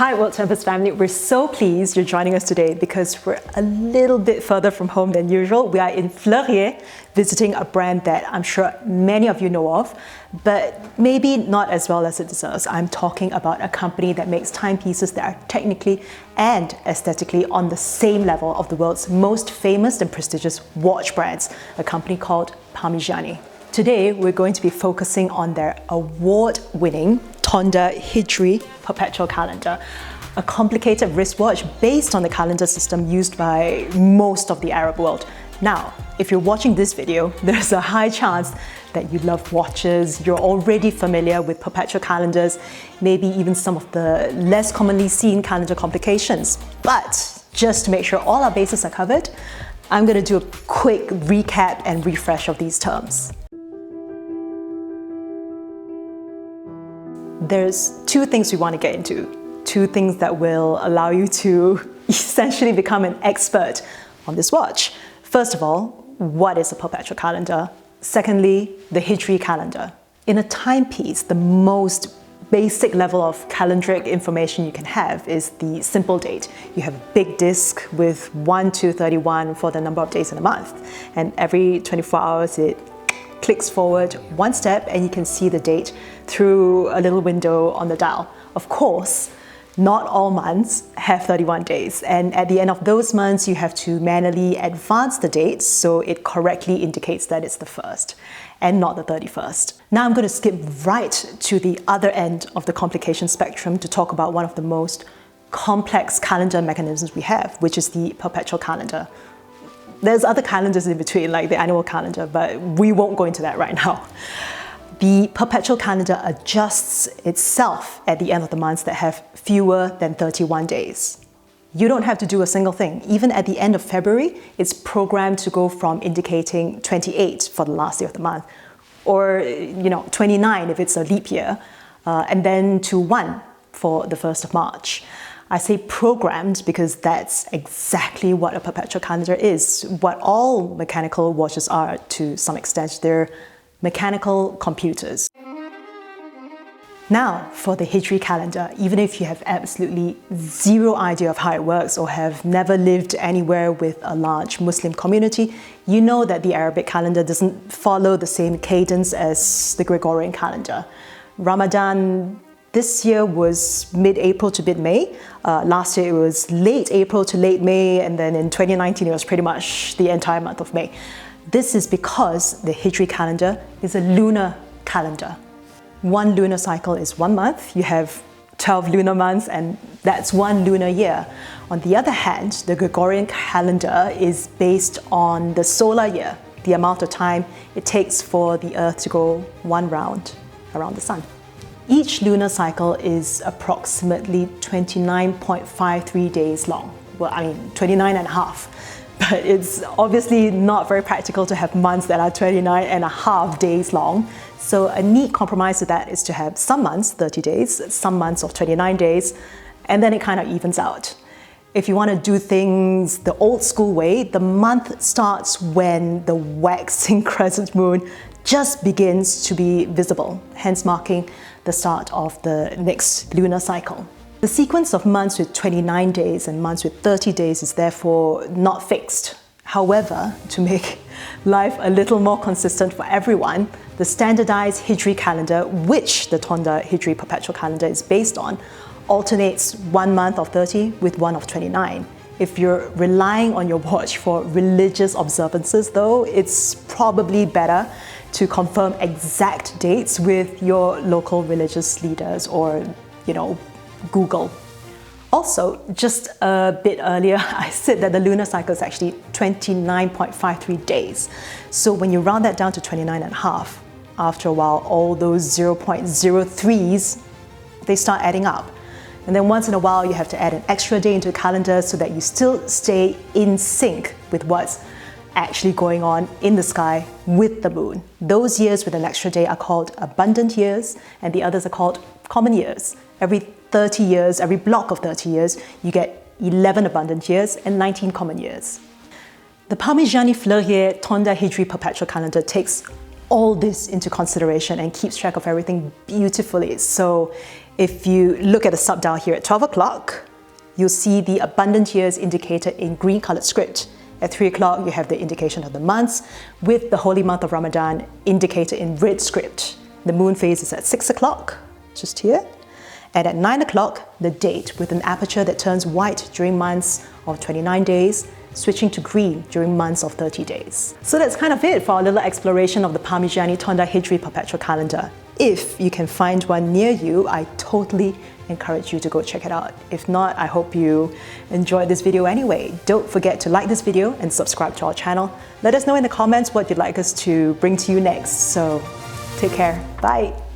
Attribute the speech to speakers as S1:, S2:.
S1: Hi World Tempus family, we're so pleased you're joining us today because we're a little bit further from home than usual. We are in Fleurier visiting a brand that I'm sure many of you know of, but maybe not as well as it deserves. I'm talking about a company that makes timepieces that are technically and aesthetically on the same level of the world's most famous and prestigious watch brands, a company called Parmigiani. Today, we're going to be focusing on their award-winning Tonda Hijri Perpetual calendar, a complicated wristwatch based on the calendar system used by most of the Arab world. Now, if you're watching this video, there's a high chance that you love watches, you're already familiar with perpetual calendars, maybe even some of the less commonly seen calendar complications. But just to make sure all our bases are covered, I'm going to do a quick recap and refresh of these terms. There's two things we want to get into, two things that will allow you to essentially become an expert on this watch. First of all, what is a perpetual calendar? Secondly, the Hijri calendar. In a timepiece, the most basic level of calendaric information you can have is the simple date. You have a big disc with 1 to 31 for the number of days in a month, and every 24 hours it clicks forward one step and you can see the date through a little window on the dial. Of course, not all months have 31 days, and at the end of those months you have to manually advance the date so it correctly indicates that it's the 1st and not the 31st. Now I'm going to skip right to the other end of the complication spectrum to talk about one of the most complex calendar mechanisms we have, which is the perpetual calendar. There's other calendars in between, like the annual calendar, but we won't go into that right now. The perpetual calendar adjusts itself at the end of the months that have fewer than 31 days. You don't have to do a single thing. Even at the end of February, it's programmed to go from indicating 28 for the last day of the month, or 29 if it's a leap year, and then to 1 for the 1st of March. I say programmed because that's exactly what a perpetual calendar is, what all mechanical watches are to some extent. They're mechanical computers. Now, for the Hijri calendar, even if you have absolutely zero idea of how it works or have never lived anywhere with a large Muslim community, you know that the Arabic calendar doesn't follow the same cadence as the Gregorian calendar. Ramadan this year was mid-April to mid-May. Last year it was late April to late May, and then in 2019 it was pretty much the entire month of May. This is because the Hijri calendar is a lunar calendar. One lunar cycle is 1 month. You have 12 lunar months, and that's 1 lunar year. On the other hand, the Gregorian calendar is based on the solar year, the amount of time it takes for the Earth to go 1 round around the sun. Each lunar cycle is approximately 29.53 days long. Well, I mean 29 and a half. But it's obviously not very practical to have months that are 29 and a half days long. So a neat compromise to that is to have some months 30 days, some months of 29 days, and then it kind of evens out. If you want to do things the old school way, the month starts when the waxing crescent moon just begins to be visible, hence marking the start of the next lunar cycle. The sequence of months with 29 days and months with 30 days is therefore not fixed. However, to make life a little more consistent for everyone, the standardized Hijri calendar, which the Tonda Hijri Perpetual calendar is based on, alternates 1 month of 30 with 1 of 29. If you're relying on your watch for religious observances though, it's probably better to confirm exact dates with your local religious leaders or, Google. Also, just a bit earlier, I said that the lunar cycle is actually 29.53 days. So when you round that down to 29 and a half, after a while, all those 0.03s, they start adding up. And then once in a while, you have to add an extra day into the calendar so that you still stay in sync with what's actually going on in the sky with the moon. Those years with an extra day are called abundant years, and the others are called common years. Every 30 years, every block of 30 years, you get 11 abundant years and 19 common years. The Parmigiani Fleurier Tonda Hijri Perpetual calendar takes all this into consideration and keeps track of everything beautifully. So if you look at the sub-dial here at 12 o'clock, you'll see the abundant years indicated in green colored script. At 3 o'clock, you have the indication of the months, with the holy month of Ramadan indicated in red script. The moon phase is at 6 o'clock, just here. And at 9 o'clock, the date with an aperture that turns white during months of 29 days, switching to green during months of 30 days. So that's kind of it for our little exploration of the Parmigiani Tonda Hijri Perpetual calendar. If you can find one near you, I totally encourage you to go check it out. If not, I hope you enjoyed this video anyway. Don't forget to like this video and subscribe to our channel. Let us know in the comments what you'd like us to bring to you next. So take care. Bye.